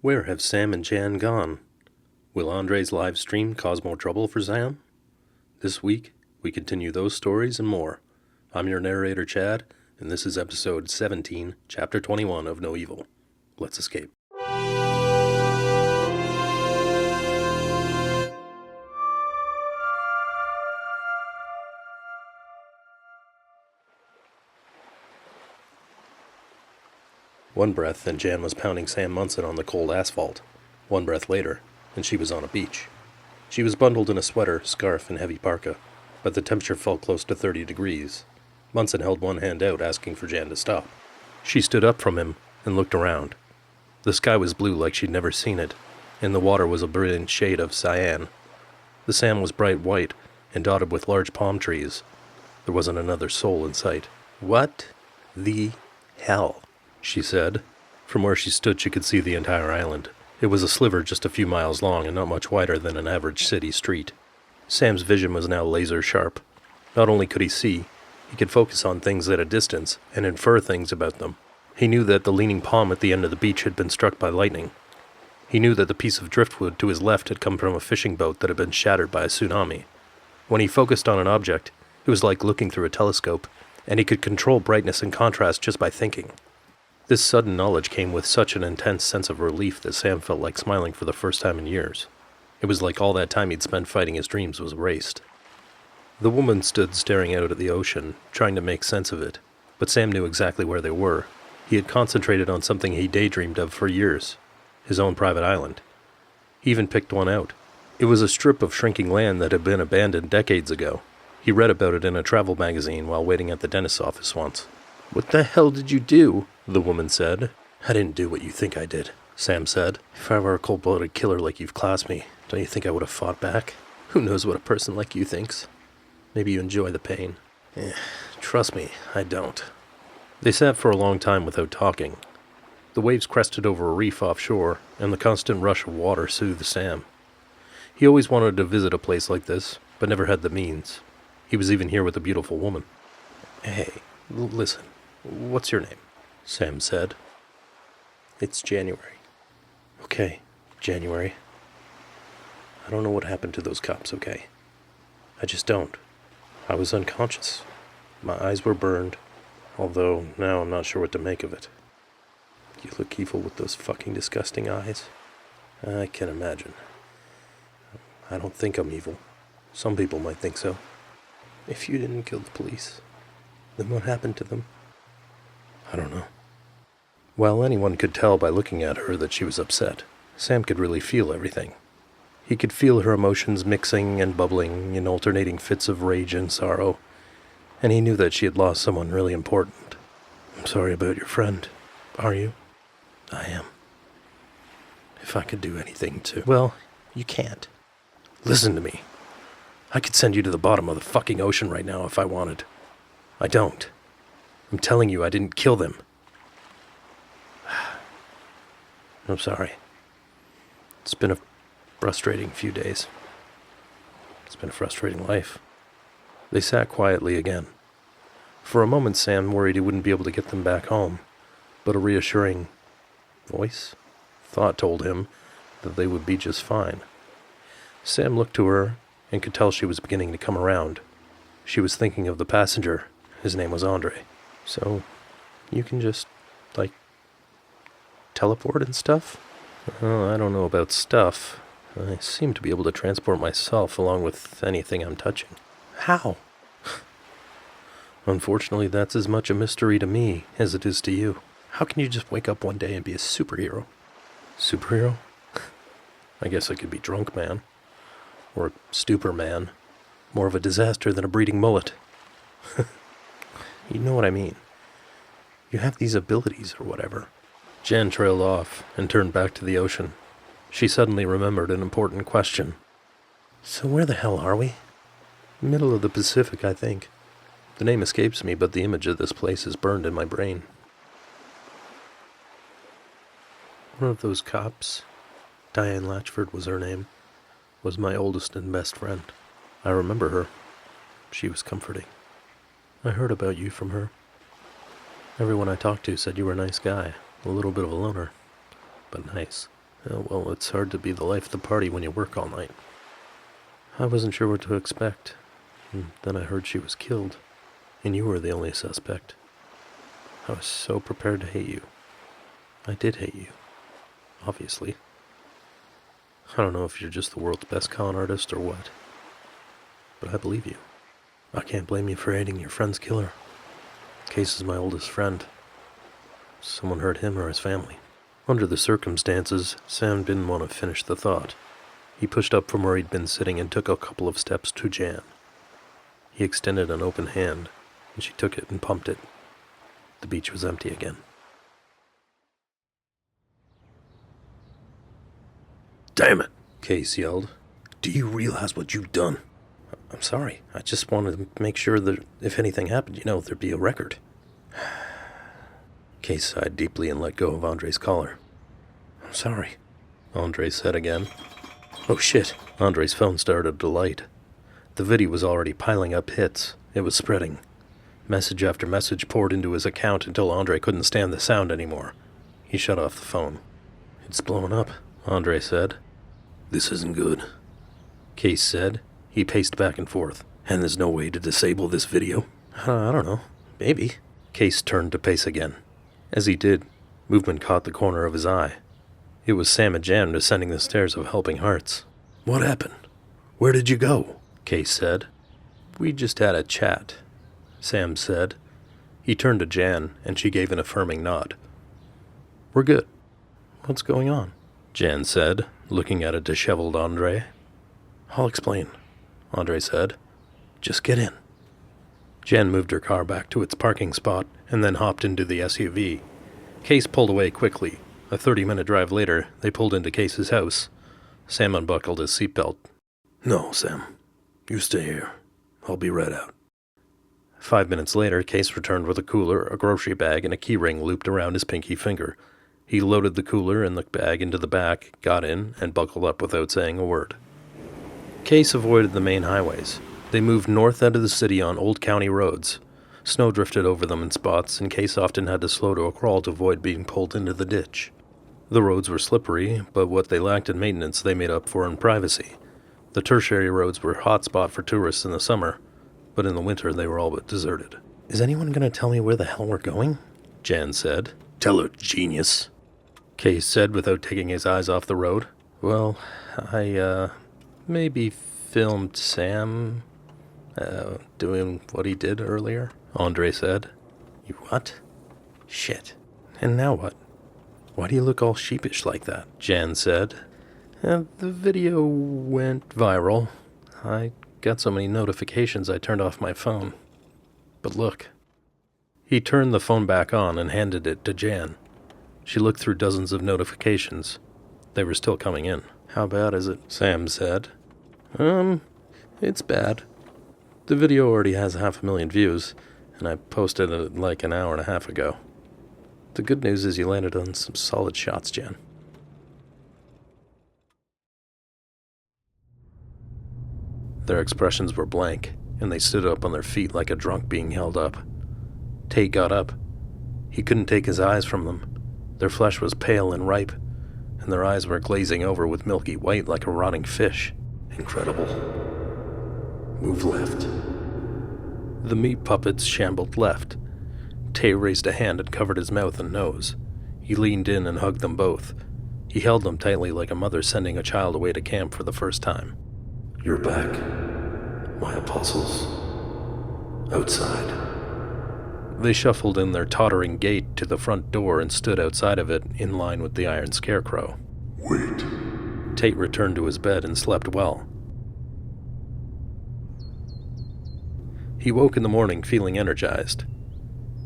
Where have Sam and Jan gone? Will Andre's live stream cause more trouble for Sam? This week, we continue those stories and more. I'm your narrator, Chad, and this is episode 17, chapter 21 of No Evil. Let's escape. One breath, and Jan was pounding Sam Munson on the cold asphalt. One breath later, and she was on a beach. She was bundled in a sweater, scarf, and heavy parka, but the temperature felt close to 30 degrees. Munson held one hand out, asking for Jan to stop. She stood up from him and looked around. The sky was blue like she'd never seen it, and the water was a brilliant shade of cyan. The sand was bright white and dotted with large palm trees. There wasn't another soul in sight. "What the hell?" she said. From where she stood, she could see the entire island. It was a sliver just a few miles long and not much wider than an average city street. Sam's vision was now laser sharp. Not only could he see, he could focus on things at a distance and infer things about them. He knew that the leaning palm at the end of the beach had been struck by lightning. He knew that the piece of driftwood to his left had come from a fishing boat that had been shattered by a tsunami. When he focused on an object, it was like looking through a telescope, and he could control brightness and contrast just by thinking. This sudden knowledge came with such an intense sense of relief that Sam felt like smiling for the first time in years. It was like all that time he'd spent fighting his dreams was erased. The woman stood staring out at the ocean, trying to make sense of it, but Sam knew exactly where they were. He had concentrated on something he daydreamed of for years, his own private island. He even picked one out. It was a strip of shrinking land that had been abandoned decades ago. He read about it in a travel magazine while waiting at the dentist's office once. "What the hell did you do?" the woman said. "I didn't do what you think I did," Sam said. "If I were a cold-blooded killer like you've classed me, don't you think I would have fought back? Who knows what a person like you thinks? Maybe you enjoy the pain." Trust me, I don't." They sat for a long time without talking. The waves crested over a reef offshore, and the constant rush of water soothed Sam. He always wanted to visit a place like this, but never had the means. He was even here with a beautiful woman. "Hey, listen, what's your name?" Sam said. "It's January." "Okay, January. I don't know what happened to those cops, okay? I just don't. I was unconscious. My eyes were burned, although now I'm not sure what to make of it. You look evil with those fucking disgusting eyes. I can imagine. I don't think I'm evil. Some people might think so. If you didn't kill the police, then what happened to them?" "I don't know." While anyone could tell by looking at her that she was upset, Sam could really feel everything. He could feel her emotions mixing and bubbling in alternating fits of rage and sorrow, and he knew that she had lost someone really important. "I'm sorry about your friend. Are you?" "I am. If I could do anything to..." "Well, you can't. Listen to me. I could send you to the bottom of the fucking ocean right now if I wanted. I don't. I'm telling you I didn't kill them. I'm sorry. It's been a frustrating few days. It's been a frustrating life." They sat quietly again. For a moment, Sam worried he wouldn't be able to get them back home, but a reassuring thought told him that they would be just fine. Sam looked to her and could tell she was beginning to come around. She was thinking of the passenger. His name was Andre. "So, you can just, teleport and stuff?" "Oh, I don't know about stuff. I seem to be able to transport myself along with anything I'm touching." "How?" "Unfortunately, that's as much a mystery to me as it is to you. How can you just wake up one day and be a superhero?" "Superhero? I guess I could be Drunk Man. Or Stupor Man. More of a disaster than a breeding mullet." "You know what I mean. You have these abilities or whatever." Jan trailed off and turned back to the ocean. She suddenly remembered an important question. "So where the hell are we?" "Middle of the Pacific, I think. The name escapes me, but the image of this place is burned in my brain." "One of those cops, Diane Latchford was her name, was my oldest and best friend. I remember her. She was comforting. I heard about you from her. Everyone I talked to said you were a nice guy, a little bit of a loner, but nice. Well, it's hard to be the life of the party when you work all night. I wasn't sure what to expect. And then I heard she was killed, and you were the only suspect. I was so prepared to hate you. I did hate you, obviously. I don't know if you're just the world's best con artist or what, but I believe you. I can't blame you for hating your friend's killer. Case is my oldest friend. Someone hurt him or his family. Under the circumstances, Sam didn't want to finish the thought. He pushed up from where he'd been sitting and took a couple of steps to Jan. He extended an open hand, and she took it and pumped it. The beach was empty again. "Damn it!" Case yelled. "Do you realize what you've done?" "I'm sorry. I just wanted to make sure that if anything happened, there'd be a record." Case sighed deeply and let go of Andre's collar. "I'm sorry," Andre said again. Oh shit, Andre's phone started to light. The video was already piling up hits. It was spreading. Message after message poured into his account until Andre couldn't stand the sound anymore. He shut off the phone. "It's blowing up," Andre said. "This isn't good," Case said. He paced back and forth. "And there's no way to disable this video?" I don't know. Maybe." Case turned to pace again. As he did, movement caught the corner of his eye. It was Sam and Jan descending the stairs of Helping Hearts. "What happened? Where did you go?" Case said. "We just had a chat," Sam said. He turned to Jan, and she gave an affirming nod. "We're good." "What's going on?" Jan said, looking at a disheveled Andre. "I'll explain," Andre said. "Just get in." Jan moved her car back to its parking spot and then hopped into the SUV. Case pulled away quickly. A 30-minute drive later, they pulled into Case's house. Sam unbuckled his seatbelt. "No, Sam. You stay here. I'll be right out." 5 minutes later, Case returned with a cooler, a grocery bag, and a key ring looped around his pinky finger. He loaded the cooler and the bag into the back, got in, and buckled up without saying a word. Case avoided the main highways. They moved north out of the city on old county roads. Snow drifted over them in spots, and Case often had to slow to a crawl to avoid being pulled into the ditch. The roads were slippery, but what they lacked in maintenance they made up for in privacy. The tertiary roads were a hot spot for tourists in the summer, but in the winter they were all but deserted. "Is anyone going to tell me where the hell we're going?" Jan said. "Tell her, genius," Case said without taking his eyes off the road. "Well, I maybe filmed Sam doing what he did earlier," Andre said. "You what? Shit. And now what? Why do you look all sheepish like that?" Jan said. The video went viral. I got so many notifications I turned off my phone. But look." He turned the phone back on and handed it to Jan. She looked through dozens of notifications. They were still coming in. "How bad is it?" Sam said. It's bad. The video already has 500,000 views, and I posted it like an hour and a half ago. The good news is you landed on some solid shots, Jan." Their expressions were blank, and they stood up on their feet like a drunk being held up. Tate got up. He couldn't take his eyes from them. Their flesh was pale and ripe, and their eyes were glazing over with milky white like a rotting fish. "Incredible. Move left." The meat puppets shambled left. Tay raised a hand and covered his mouth and nose. He leaned in and hugged them both. He held them tightly like a mother sending a child away to camp for the first time. "You're back, my apostles. Outside." They shuffled in their tottering gait to the front door and stood outside of it, in line with the iron scarecrow. "Wait." Tate returned to his bed and slept well. He woke in the morning feeling energized.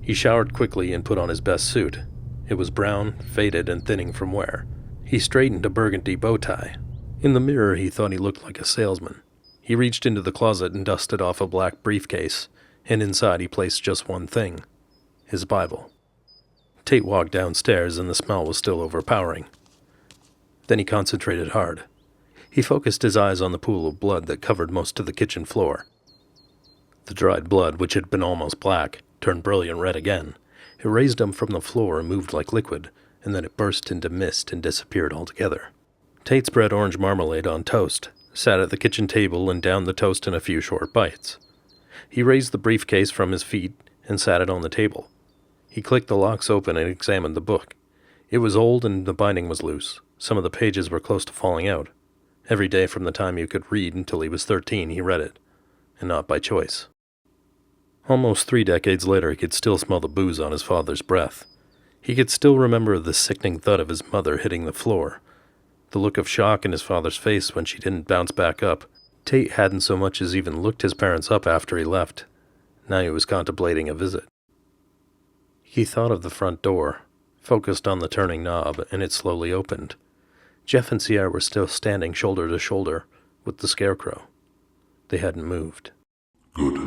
He showered quickly and put on his best suit. It was brown, faded, and thinning from wear. He straightened a burgundy bow tie. In the mirror, he thought he looked like a salesman. He reached into the closet and dusted off a black briefcase, and inside he placed just one thing: his Bible. Tate walked downstairs, and the smell was still overpowering. Then he concentrated hard. He focused his eyes on the pool of blood that covered most of the kitchen floor. The dried blood, which had been almost black, turned brilliant red again. It raised him from the floor and moved like liquid, and then it burst into mist and disappeared altogether. Tate spread orange marmalade on toast, sat at the kitchen table and downed the toast in a few short bites. He raised the briefcase from his feet and sat it on the table. He clicked the locks open and examined the book. It was old and the binding was loose. Some of the pages were close to falling out. Every day from the time he could read until he was 13, he read it, and not by choice. Almost 3 decades later, he could still smell the booze on his father's breath. He could still remember the sickening thud of his mother hitting the floor, the look of shock in his father's face when she didn't bounce back up. Tate hadn't so much as even looked his parents up after he left. Now he was contemplating a visit. He thought of the front door, focused on the turning knob, and it slowly opened. Jeff and Sierra were still standing shoulder to shoulder with the scarecrow. They hadn't moved. Good.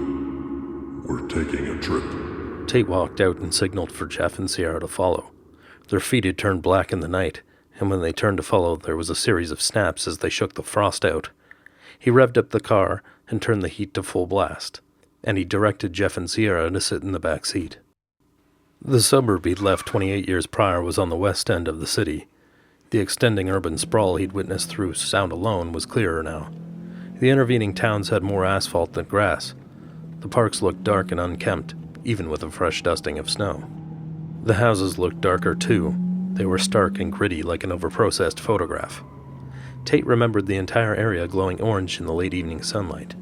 We're taking a trip. Tate walked out and signaled for Jeff and Sierra to follow. Their feet had turned black in the night, and when they turned to follow, there was a series of snaps as they shook the frost out. He revved up the car and turned the heat to full blast, and he directed Jeff and Sierra to sit in the back seat. The suburb he'd left 28 years prior was on the west end of the city. The extending urban sprawl he'd witnessed through sound alone was clearer now. The intervening towns had more asphalt than grass. The parks looked dark and unkempt, even with a fresh dusting of snow. The houses looked darker too. They were stark and gritty like an overprocessed photograph. Tate remembered the entire area glowing orange in the late evening sunlight.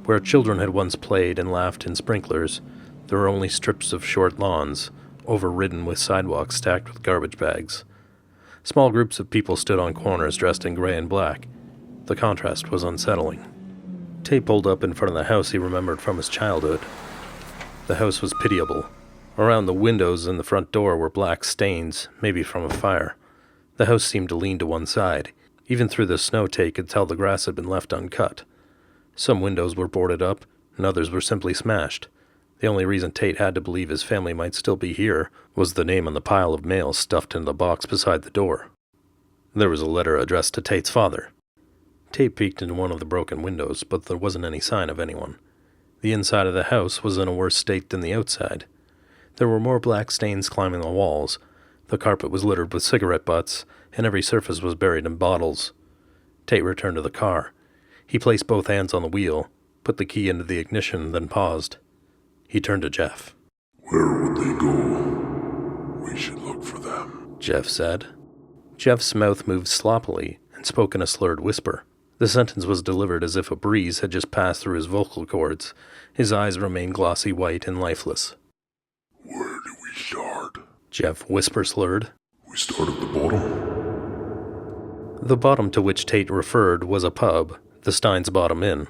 Where children had once played and laughed in sprinklers, there were only strips of short lawns, overridden with sidewalks stacked with garbage bags. Small groups of people stood on corners dressed in gray and black. The contrast was unsettling. Tate pulled up in front of the house he remembered from his childhood. The house was pitiable. Around the windows and the front door were black stains, maybe from a fire. The house seemed to lean to one side. Even through the snow, Tate could tell the grass had been left uncut. Some windows were boarded up, and others were simply smashed. The only reason Tate had to believe his family might still be here was the name on the pile of mail stuffed into the box beside the door. There was a letter addressed to Tate's father. Tate peeked into one of the broken windows, but there wasn't any sign of anyone. The inside of the house was in a worse state than the outside. There were more black stains climbing the walls. The carpet was littered with cigarette butts, and every surface was buried in bottles. Tate returned to the car. He placed both hands on the wheel, put the key into the ignition, then paused. He turned to Jeff. Where would they go? We should look for them, Jeff said. Jeff's mouth moved sloppily and spoke in a slurred whisper. The sentence was delivered as if a breeze had just passed through his vocal cords. His eyes remained glossy white and lifeless. Where do we start? Jeff whisper-slurred. We start at the bottom. The bottom to which Tate referred was a pub, the Stein's Bottom Inn.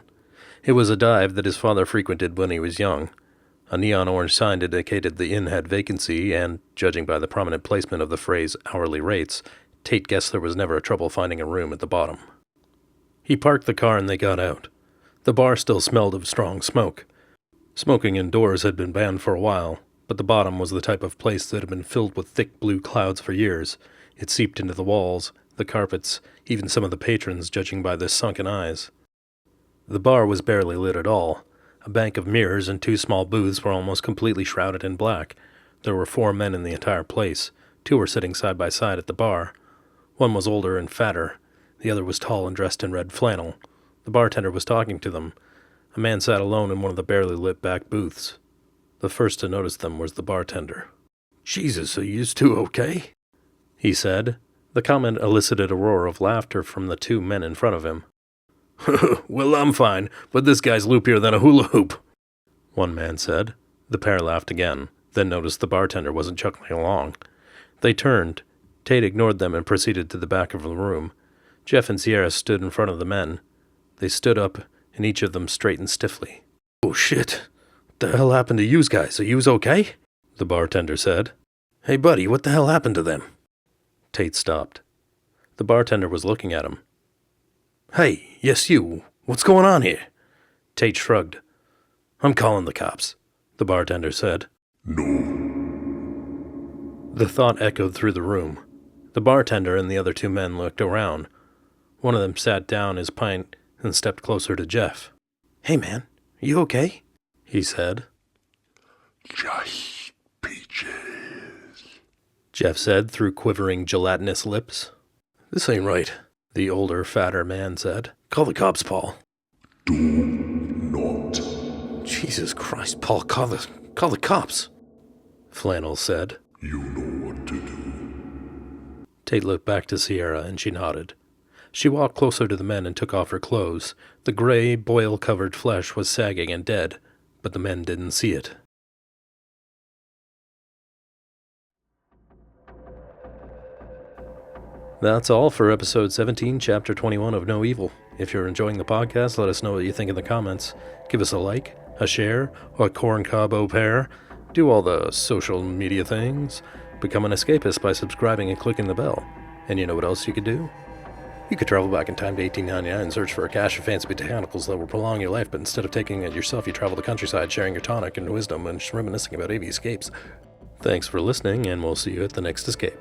It was a dive that his father frequented when he was young. A neon orange sign indicated the inn had vacancy, and, judging by the prominent placement of the phrase hourly rates, Tate guessed there was never trouble finding a room at the bottom. He parked the car and they got out. The bar still smelled of strong smoke. Smoking indoors had been banned for a while, but the bottom was the type of place that had been filled with thick blue clouds for years. It seeped into the walls, the carpets, even some of the patrons, judging by their sunken eyes. The bar was barely lit at all. A bank of mirrors and 2 small booths were almost completely shrouded in black. There were 4 men in the entire place. 2 were sitting side by side at the bar. One was older and fatter. The other was tall and dressed in red flannel. The bartender was talking to them. A man sat alone in one of the barely lit back booths. The first to notice them was the bartender. "Jesus, are yous two okay?" he said. The comment elicited a roar of laughter from the 2 men in front of him. "Well, I'm fine, but this guy's loopier than a hula hoop," one man said. The pair laughed again, then noticed the bartender wasn't chuckling along. They turned. Tate ignored them and proceeded to the back of the room. Jeff and Sierra stood in front of the men. They stood up, and each of them straightened stiffly. "Oh, shit. What the hell happened to yous guys? Are yous okay?" the bartender said. "Hey, buddy, what the hell happened to them?" Tate stopped. The bartender was looking at him. "Hey, yes you. What's going on here?" Tate shrugged. "I'm calling the cops," the bartender said. No. The thought echoed through the room. The bartender and the other 2 men looked around. One of them sat down his pint and stepped closer to Jeff. "Hey, man, you okay?" he said. Just peaches. Jeff said through quivering gelatinous lips. This ain't right, the older, fatter man said. Call the cops, Paul. Do not. Jesus Christ, Paul, call the cops, Flannel said. You know what to do. Tate looked back to Sierra, and she nodded. She walked closer to the men and took off her clothes. The gray, boil-covered flesh was sagging and dead, but the men didn't see it. That's all for episode 17, chapter 21 of No Evil. If you're enjoying the podcast, let us know what you think in the comments. Give us a like, a share, a corncob au pair. Do all the social media things. Become an escapist by subscribing and clicking the bell. And you know what else you could do? You could travel back in time to 1899 and search for a cache of fancy botanicals that will prolong your life, but instead of taking it yourself, you travel the countryside sharing your tonic and wisdom and reminiscing about avescapes. Thanks for listening, and we'll see you at the next escape.